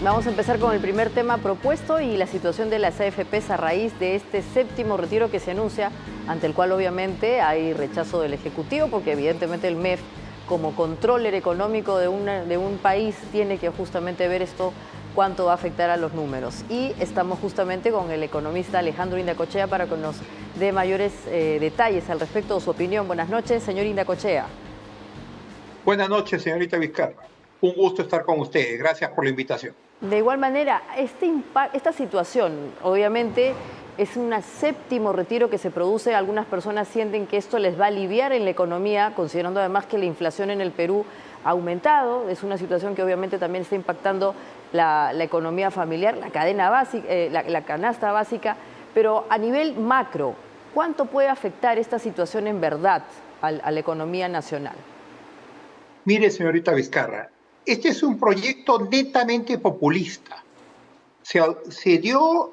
Vamos a empezar con el primer tema propuesto y la situación de las AFPs a raíz de este séptimo retiro que se anuncia, ante el cual obviamente hay rechazo del Ejecutivo, porque evidentemente el MEF, como controller económico de un país, tiene que justamente ver esto, cuánto va a afectar a los números. Y estamos justamente con el economista Alejandro Indacochea para que nos dé mayores detalles al respecto de su opinión. Buenas noches, señor Indacochea. Buenas noches, señorita Vizcarra. Un gusto estar con ustedes. Gracias por la invitación. De igual manera, esta situación, obviamente, es un séptimo retiro que se produce. Algunas personas sienten que esto les va a aliviar en la economía, considerando además que la inflación en el Perú ha aumentado. Es una situación que obviamente también está impactando la economía familiar, la cadena básica, la canasta básica. Pero a nivel macro, ¿cuánto puede afectar esta situación en verdad a la economía nacional? Mire, señorita Vizcarra, este es un proyecto netamente populista. Se dio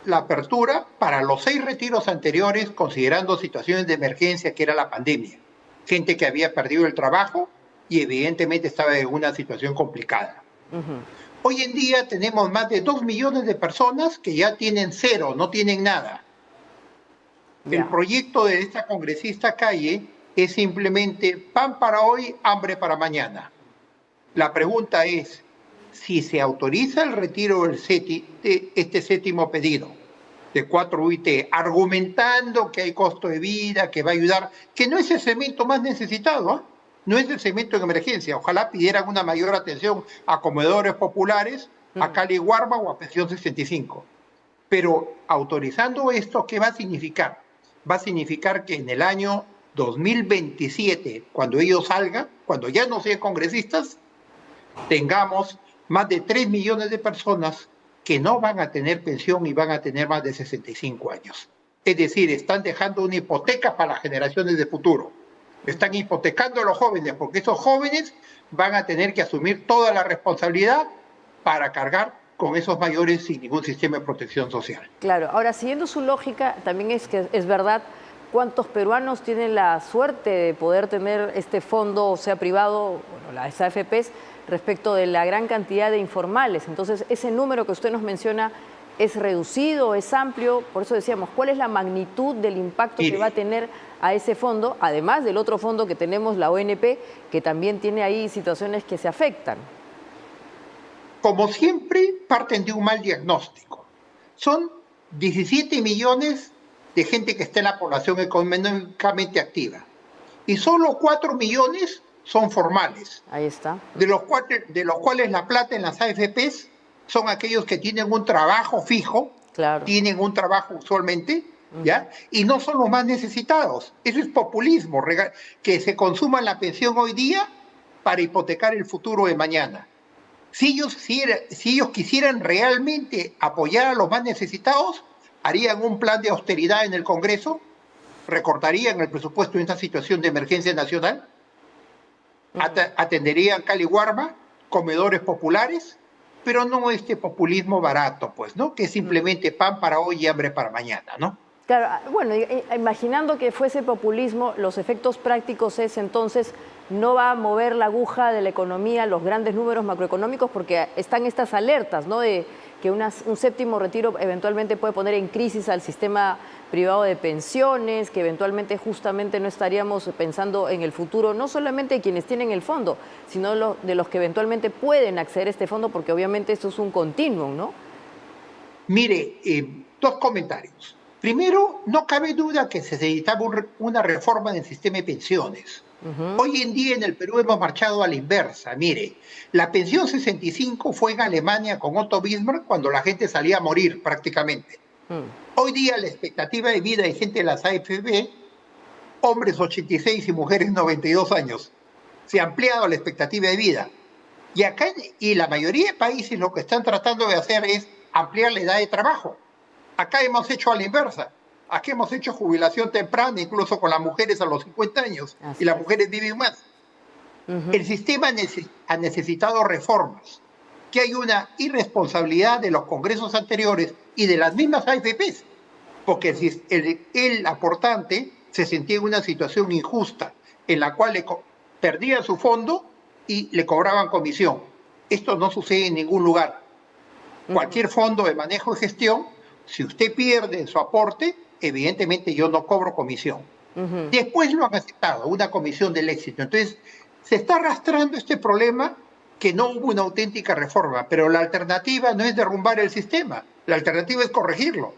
la apertura para los 6 retiros anteriores, considerando situaciones de emergencia, que era la pandemia. Gente que había perdido el trabajo y evidentemente estaba en una situación complicada. Hoy en día tenemos más de 2 millones de personas que ya tienen cero, no tienen nada. El proyecto de esta congresista Calle es simplemente pan para hoy, hambre para mañana. La pregunta es, si se autoriza el retiro de este séptimo pedido de 4 UIT, argumentando que hay costo de vida, que va a ayudar, que no es el segmento más necesitado, no es el segmento en emergencia. Ojalá pidieran una mayor atención a comedores populares, a Cali Guarma o a Pensión 65. Pero autorizando esto, ¿qué va a significar? Va a significar que en el año 2027, cuando ellos salgan, cuando ya no sean congresistas, tengamos más de 3 millones de personas que no van a tener pensión y van a tener más de 65 años. Es decir, están dejando una hipoteca para las generaciones de futuro. Están hipotecando a los jóvenes, porque esos jóvenes van a tener que asumir toda la responsabilidad para cargar con esos mayores sin ningún sistema de protección social. Claro, ahora siguiendo su lógica, también es verdad, ¿cuántos peruanos tienen la suerte de poder tener este fondo, sea privado, bueno, las AFPs, respecto de la gran cantidad de informales? Entonces, ese número que usted nos menciona es reducido, es amplio. Por eso decíamos, ¿cuál es la magnitud del impacto que va a tener a ese fondo, además del otro fondo que tenemos, la ONP, que también tiene ahí situaciones que se afectan? Como siempre, parten de un mal diagnóstico. Son 17 millones de gente que está en la población económicamente activa y solo 4 millones son formales. Ahí está. De los cuales la plata en las AFPs son aquellos que tienen un trabajo fijo, tienen un trabajo usualmente, ¿ya? Y no son los más necesitados. Eso es populismo, que se consuma la pensión hoy día para hipotecar el futuro de mañana. Si ellos quisieran realmente apoyar a los más necesitados, harían un plan de austeridad en el Congreso, recortarían el presupuesto en esta situación de emergencia nacional, atenderían Cali Guarma, comedores populares, pero no este populismo barato, pues, ¿no? Que es simplemente pan para hoy y hambre para mañana, ¿no? Claro, bueno, imaginando que fuese populismo, los efectos prácticos es entonces no va a mover la aguja de la economía, los grandes números macroeconómicos, porque están estas alertas, ¿no? De que un séptimo retiro eventualmente puede poner en crisis al sistema privado de pensiones, que eventualmente justamente no estaríamos pensando en el futuro, no solamente de quienes tienen el fondo, sino de los que eventualmente pueden acceder a este fondo, porque obviamente esto es un continuum, ¿no? Mire, 2 comentarios. Primero, no cabe duda que se necesitaba una reforma del sistema de pensiones. Hoy en día en el Perú hemos marchado a la inversa. Mire, la pensión 65 fue en Alemania con Otto Bismarck cuando la gente salía a morir prácticamente. Hoy día la expectativa de vida de gente de las AFP, hombres 86 y mujeres 92 años. Se ha ampliado la expectativa de vida. Y la mayoría de países lo que están tratando de hacer es ampliar la edad de trabajo. Acá hemos hecho a la inversa. Aquí hemos hecho jubilación temprana, incluso con las mujeres a los 50 años. Así y las mujeres viven más. El sistema ha necesitado reformas. Que hay una irresponsabilidad de los congresos anteriores y de las mismas AFPs. Porque el aportante se sentía en una situación injusta, en la cual perdía su fondo y le cobraban comisión. Esto no sucede en ningún lugar. Cualquier fondo de manejo y gestión, si usted pierde su aporte, evidentemente yo no cobro comisión. Después lo han aceptado, una comisión del éxito. Entonces, se está arrastrando este problema que no hubo una auténtica reforma, pero la alternativa no es derrumbar el sistema, la alternativa es corregirlo.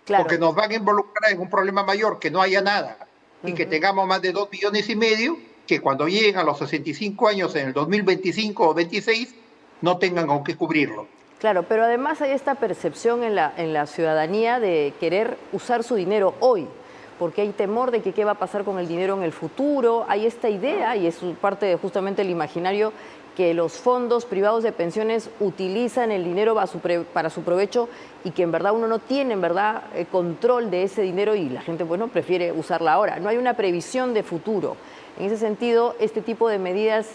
Claro. Porque nos van a involucrar en un problema mayor, que no haya nada, y que tengamos más de 2,5 millones, que cuando lleguen a los 65 años en el 2025 o 26, no tengan con qué cubrirlo. Claro, pero además hay esta percepción en la ciudadanía de querer usar su dinero hoy, porque hay temor de que qué va a pasar con el dinero en el futuro. Hay esta idea, y es parte de justamente el imaginario, que los fondos privados de pensiones utilizan el dinero para su provecho y que en verdad uno no tiene control de ese dinero y la gente prefiere usarla ahora. No hay una previsión de futuro. En ese sentido, este tipo de medidas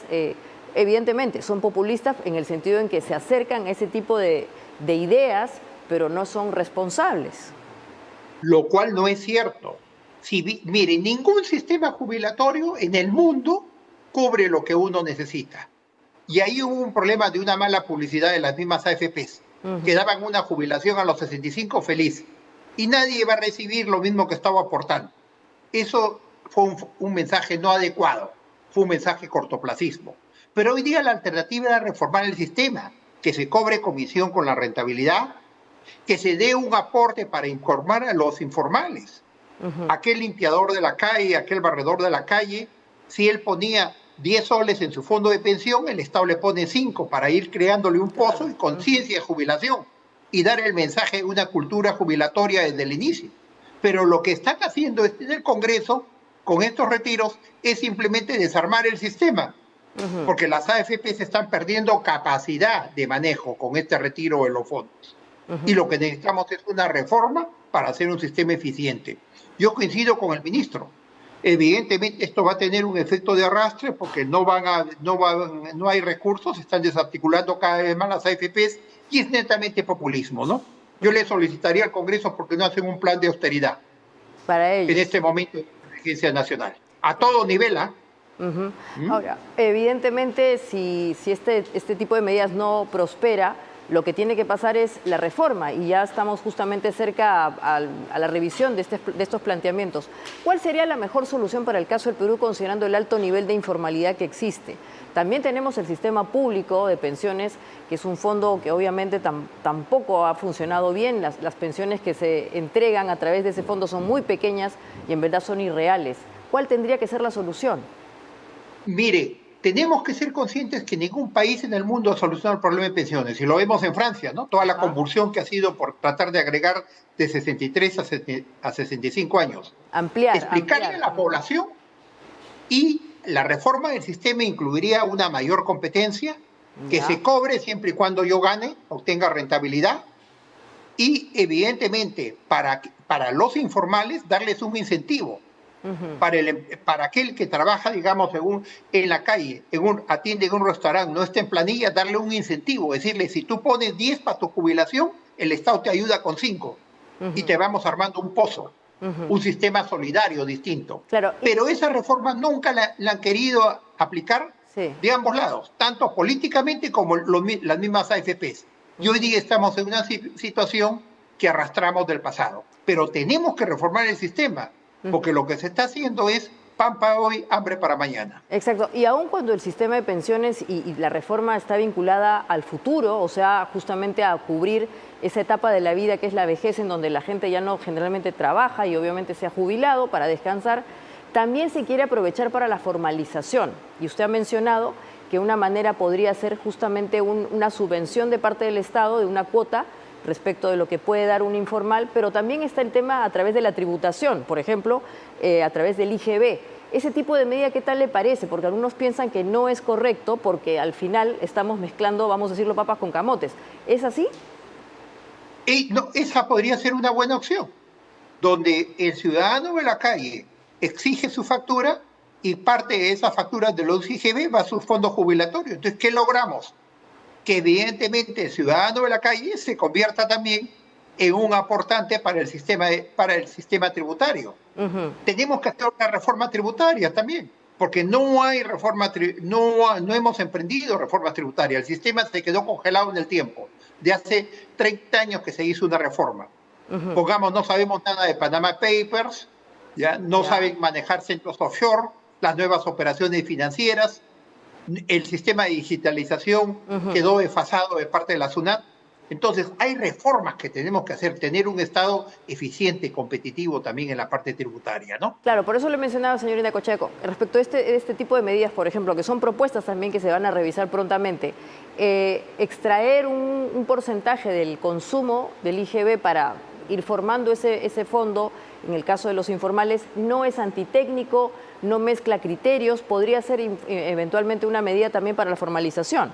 evidentemente son populistas en el sentido en que se acercan a ese tipo de ideas, pero no son responsables. Lo cual no es cierto. Mire, ningún sistema jubilatorio en el mundo cubre lo que uno necesita. Y ahí hubo un problema de una mala publicidad de las mismas AFPs, que daban una jubilación a los 65 feliz. Y nadie va a recibir lo mismo que estaba aportando. Eso fue un mensaje no adecuado, fue un mensaje cortoplacismo. Pero hoy día la alternativa era reformar el sistema, que se cobre comisión con la rentabilidad, que se dé un aporte para informar a los informales. Aquel limpiador de la calle, aquel barredor de la calle, si él ponía 10 soles en su fondo de pensión, el Estado le pone 5 para ir creándole un pozo y conciencia de jubilación y dar el mensaje de una cultura jubilatoria desde el inicio. Pero lo que están haciendo en el Congreso con estos retiros es simplemente desarmar el sistema, porque las AFPs están perdiendo capacidad de manejo con este retiro de los fondos. Y lo que necesitamos es una reforma para hacer un sistema eficiente. Yo coincido con el ministro. Evidentemente esto va a tener un efecto de arrastre porque no hay recursos, se están desarticulando cada vez más las AFPs y es netamente populismo, ¿no? Yo le solicitaría al Congreso porque no hacen un plan de austeridad para ellos en este momento de emergencia nacional. A todo nivel, ¿ah? Ahora, evidentemente, si este tipo de medidas no prospera, lo que tiene que pasar es la reforma y ya estamos justamente cerca a la revisión de estos planteamientos. ¿Cuál sería la mejor solución para el caso del Perú considerando el alto nivel de informalidad que existe? También tenemos el sistema público de pensiones, que es un fondo que obviamente tampoco ha funcionado bien. Las pensiones que se entregan a través de ese fondo son muy pequeñas y en verdad son irreales. ¿Cuál tendría que ser la solución? Mire, tenemos que ser conscientes que ningún país en el mundo ha solucionado el problema de pensiones. Y lo vemos en Francia, ¿no? Toda la convulsión que ha sido por tratar de agregar de 63 a 65 años. Explicarle a la población y la reforma del sistema incluiría una mayor competencia, que se cobre siempre y cuando yo gane, obtenga rentabilidad. Y evidentemente para los informales darles un incentivo. Para aquel que trabaja, digamos, en la calle, atiende en un restaurante, no está en planilla, darle un incentivo, decirle, si tú pones 10 para tu jubilación, el Estado te ayuda con 5 y te vamos armando un pozo, un sistema solidario distinto. Claro. Pero esa reforma nunca la han querido aplicar de ambos lados, tanto políticamente como las mismas AFPs. Y hoy día estamos en una situación que arrastramos del pasado, pero tenemos que reformar el sistema. Porque lo que se está haciendo es pan para hoy, hambre para mañana. Exacto. Y aun cuando el sistema de pensiones y la reforma está vinculada al futuro, o sea, justamente a cubrir esa etapa de la vida que es la vejez, en donde la gente ya no generalmente trabaja y obviamente se ha jubilado para descansar, también se quiere aprovechar para la formalización. Y usted ha mencionado que una manera podría ser justamente una subvención de parte del Estado de una cuota respecto de lo que puede dar un informal, pero también está el tema a través de la tributación, por ejemplo, a través del IGB. Ese tipo de medida, ¿qué tal le parece? Porque algunos piensan que no es correcto porque al final estamos mezclando, vamos a decirlo, papas con camotes. ¿Es así? No, esa podría ser una buena opción, donde el ciudadano de la calle exige su factura y parte de esa factura de los IGB va a sus fondos jubilatorios. Entonces, ¿qué logramos? Que evidentemente el ciudadano de la calle se convierta también en un aportante para el sistema tributario. Tenemos que hacer una reforma tributaria también. porque no hay reforma, no hemos emprendido reformas tributarias. El sistema se quedó congelado en el tiempo. De hace 30 años que se hizo una reforma. Pongamos, no sabemos nada de Panama Papers, ¿ya? No saben manejar centros offshore, las nuevas operaciones financieras, el sistema de digitalización quedó desfasado de parte de la SUNAT. Entonces, hay reformas que tenemos que hacer, tener un Estado eficiente, competitivo también en la parte tributaria, ¿no? Claro, por eso le mencionaba, señor Indacochea, respecto a este tipo de medidas, por ejemplo, que son propuestas también que se van a revisar prontamente, extraer un porcentaje del consumo del IGB para ir formando ese fondo, en el caso de los informales, no es antitécnico, no mezcla criterios, podría ser eventualmente una medida también para la formalización.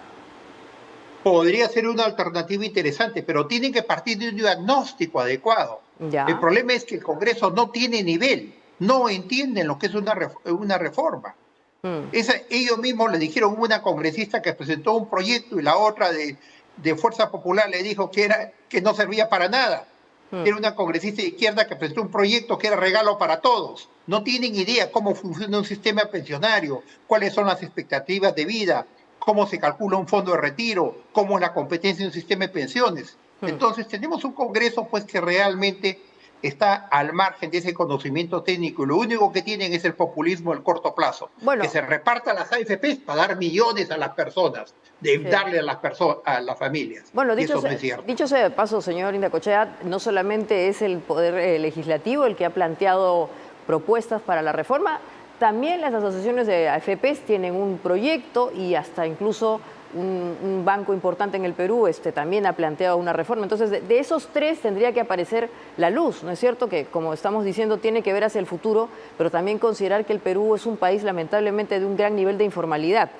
Podría ser una alternativa interesante, pero tienen que partir de un diagnóstico adecuado. Ya. El problema es que el Congreso no tiene nivel, no entienden lo que es una reforma. Ellos mismos le dijeron, hubo una congresista que presentó un proyecto y la otra de Fuerza Popular le dijo que no servía para nada. Era una congresista de izquierda que presentó un proyecto que era regalo para todos. No tienen idea cómo funciona un sistema pensionario, cuáles son las expectativas de vida, cómo se calcula un fondo de retiro, cómo es la competencia de un sistema de pensiones. Entonces tenemos un Congreso pues que realmente está al margen de ese conocimiento técnico y lo único que tienen es el populismo al corto plazo. Bueno, que se repartan las AFPs para dar millones a las personas, darle a las familias. Bueno, dicho sea de paso, señor Indacochea, no solamente es el Poder Legislativo el que ha planteado propuestas para la reforma, también las asociaciones de AFPs tienen un proyecto y hasta incluso un banco importante en el Perú también ha planteado una reforma. Entonces, de esos tres tendría que aparecer la luz, ¿no es cierto? Que, como estamos diciendo, tiene que ver hacia el futuro, pero también considerar que el Perú es un país, lamentablemente, de un gran nivel de informalidad.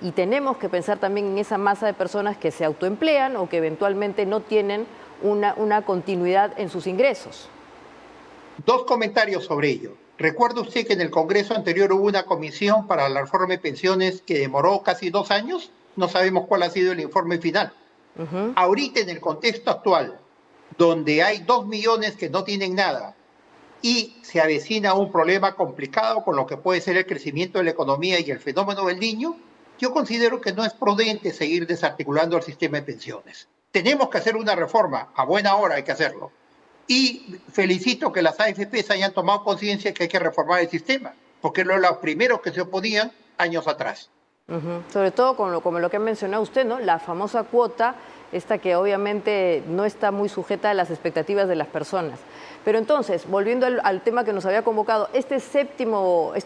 Y tenemos que pensar también en esa masa de personas que se autoemplean o que eventualmente no tienen una continuidad en sus ingresos. Dos comentarios sobre ello. ¿Recuerda usted que en el Congreso anterior hubo una comisión para la reforma de pensiones que demoró casi 2 años? No sabemos cuál ha sido el informe final. Ahorita, en el contexto actual, donde hay 2 millones que no tienen nada y se avecina un problema complicado con lo que puede ser el crecimiento de la economía y el fenómeno del niño, yo considero que no es prudente seguir desarticulando el sistema de pensiones. Tenemos que hacer una reforma, a buena hora hay que hacerlo. Y felicito que las AFPs hayan tomado conciencia que hay que reformar el sistema, porque eran los primeros que se oponían años atrás. Sobre todo como lo que ha mencionado usted, ¿no? La famosa cuota, que obviamente no está muy sujeta a las expectativas de las personas. Pero entonces, volviendo al tema que nos había convocado, este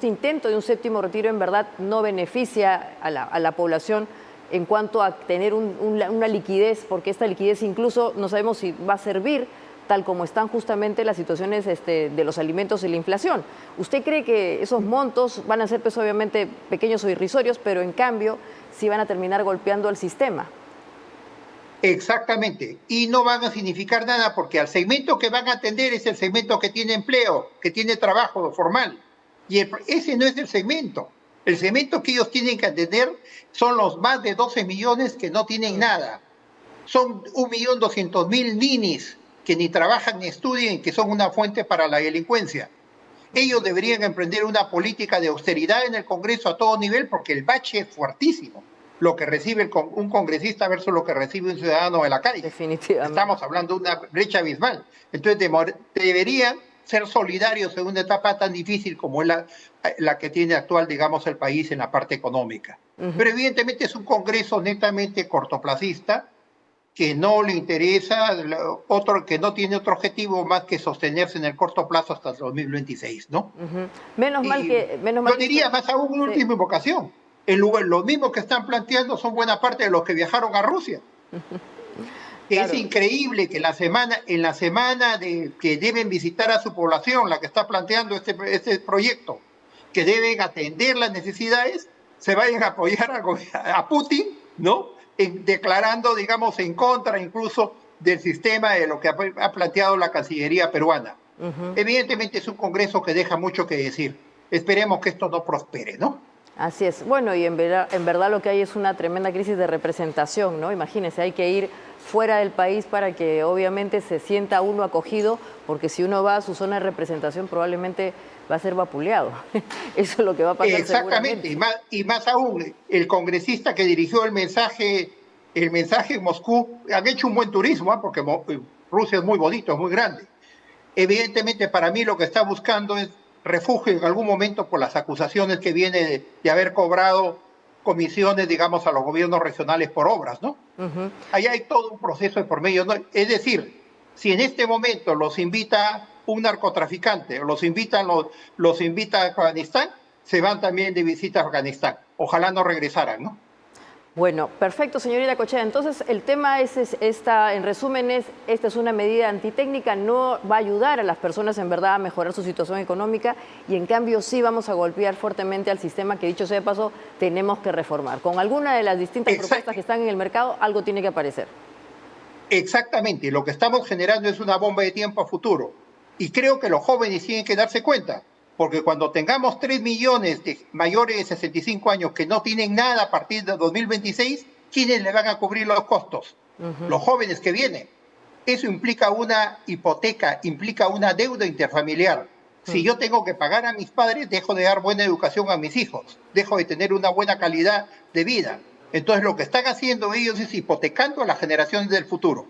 intento de un séptimo retiro en verdad no beneficia a la población en cuanto a tener una liquidez, porque esta liquidez incluso no sabemos si va a servir tal como están justamente las situaciones de los alimentos y la inflación. ¿Usted cree que esos montos van a ser pues obviamente pequeños o irrisorios, pero en cambio sí van a terminar golpeando al sistema? Exactamente, y no van a significar nada porque al segmento que van a atender es el segmento que tiene empleo, que tiene trabajo formal, y ese no es el segmento. El segmento que ellos tienen que atender son los más de 12 millones que no tienen nada. Son 1.200.000 ninis que ni trabajan ni estudian y que son una fuente para la delincuencia. Ellos deberían emprender una política de austeridad en el Congreso a todo nivel porque el bache es fuertísimo. Lo que recibe un congresista versus lo que recibe un ciudadano de la calle. Definitivamente. Estamos hablando de una brecha abismal. Entonces deberían ser solidarios en una etapa tan difícil como es la que tiene actual, digamos, el país en la parte económica. Pero evidentemente es un Congreso netamente cortoplacista, que no le interesa, que no tiene otro objetivo más que sostenerse en el corto plazo hasta el 2026, ¿no? Menos mal que... Yo diría más aún una última invocación. Los mismos que están planteando son buena parte de los que viajaron a Rusia. Claro. Es increíble que en la semana que deben visitar a su población, la que está planteando este proyecto, que deben atender las necesidades, se vayan a apoyar a Putin, ¿no? Declarando, digamos, en contra incluso del sistema de lo que ha planteado la Cancillería peruana. Evidentemente es un Congreso que deja mucho que decir. Esperemos que esto no prospere, ¿no? Así es. Bueno, y en verdad lo que hay es una tremenda crisis de representación, ¿no? Imagínense, hay que ir fuera del país para que obviamente se sienta uno acogido, porque si uno va a su zona de representación probablemente va a ser vapuleado. Eso es lo que va a pasar Exactamente, seguramente. y más aún, el congresista que dirigió el mensaje en Moscú, han hecho un buen turismo, ¿eh? Porque Rusia es muy bonito, es muy grande. Evidentemente, para mí lo que está buscando es refugio en algún momento por las acusaciones que viene de haber cobrado comisiones, digamos, a los gobiernos regionales por obras, ¿no? Ahí hay todo un proceso de por medio, ¿no? Es decir, si en este momento los invita un narcotraficante o los invita a Afganistán, se van también de visita a Afganistán. Ojalá no regresaran, ¿no? Bueno, perfecto, señorita Cochea. Entonces, el tema es esta, en resumen, esta es una medida antitécnica, no va a ayudar a las personas en verdad a mejorar su situación económica y en cambio sí vamos a golpear fuertemente al sistema que, dicho sea de paso, tenemos que reformar. Con alguna de las distintas propuestas que están en el mercado, algo tiene que aparecer. Exactamente, lo que estamos generando es una bomba de tiempo a futuro. Y creo que los jóvenes tienen que darse cuenta, porque cuando tengamos 3 millones de mayores de 65 años que no tienen nada a partir de 2026, ¿quiénes le van a cubrir los costos? Los jóvenes que vienen. Eso implica una hipoteca, implica una deuda interfamiliar. Si yo tengo que pagar a mis padres, dejo de dar buena educación a mis hijos, dejo de tener una buena calidad de vida. Entonces lo que están haciendo ellos es hipotecando a las generaciones del futuro.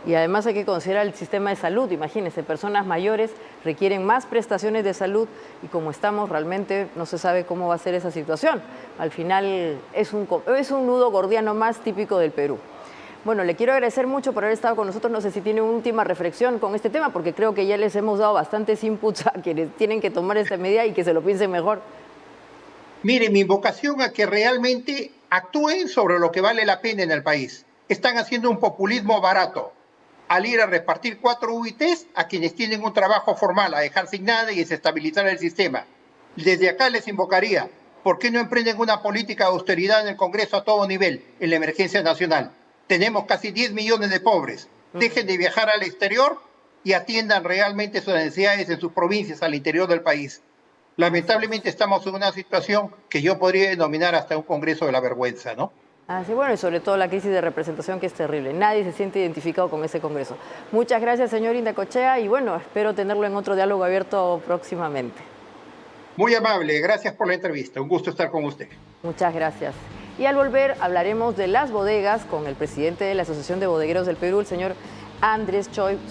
Y además hay que considerar el sistema de salud. Imagínense, personas mayores requieren más prestaciones de salud y como estamos realmente no se sabe cómo va a ser esa situación. Al final es un nudo gordiano más típico del Perú. Bueno, le quiero agradecer mucho por haber estado con nosotros. No sé si tiene una última reflexión con este tema, porque creo que ya les hemos dado bastantes inputs a quienes tienen que tomar esta medida y que se lo piensen mejor. Mire, mi invocación a que realmente actúen sobre lo que vale la pena en el país. Están haciendo un populismo barato al ir a repartir 4 UITs a quienes tienen un trabajo formal, a dejar sin nada y desestabilizar el sistema. Desde acá les invocaría, ¿por qué no emprenden una política de austeridad en el Congreso a todo nivel, en la emergencia nacional? Tenemos casi 10 millones de pobres. Dejen de viajar al exterior y atiendan realmente sus necesidades en sus provincias, al interior del país. Lamentablemente estamos en una situación que yo podría denominar hasta un Congreso de la vergüenza, ¿no? Así bueno, y sobre todo la crisis de representación que es terrible. Nadie se siente identificado con ese Congreso. Muchas gracias, señor Indacochea, y bueno, espero tenerlo en otro diálogo abierto próximamente. Muy amable, gracias por la entrevista. Un gusto estar con usted. Muchas gracias. Y al volver hablaremos de las bodegas con el presidente de la Asociación de Bodegueros del Perú, el señor Andrés Choi.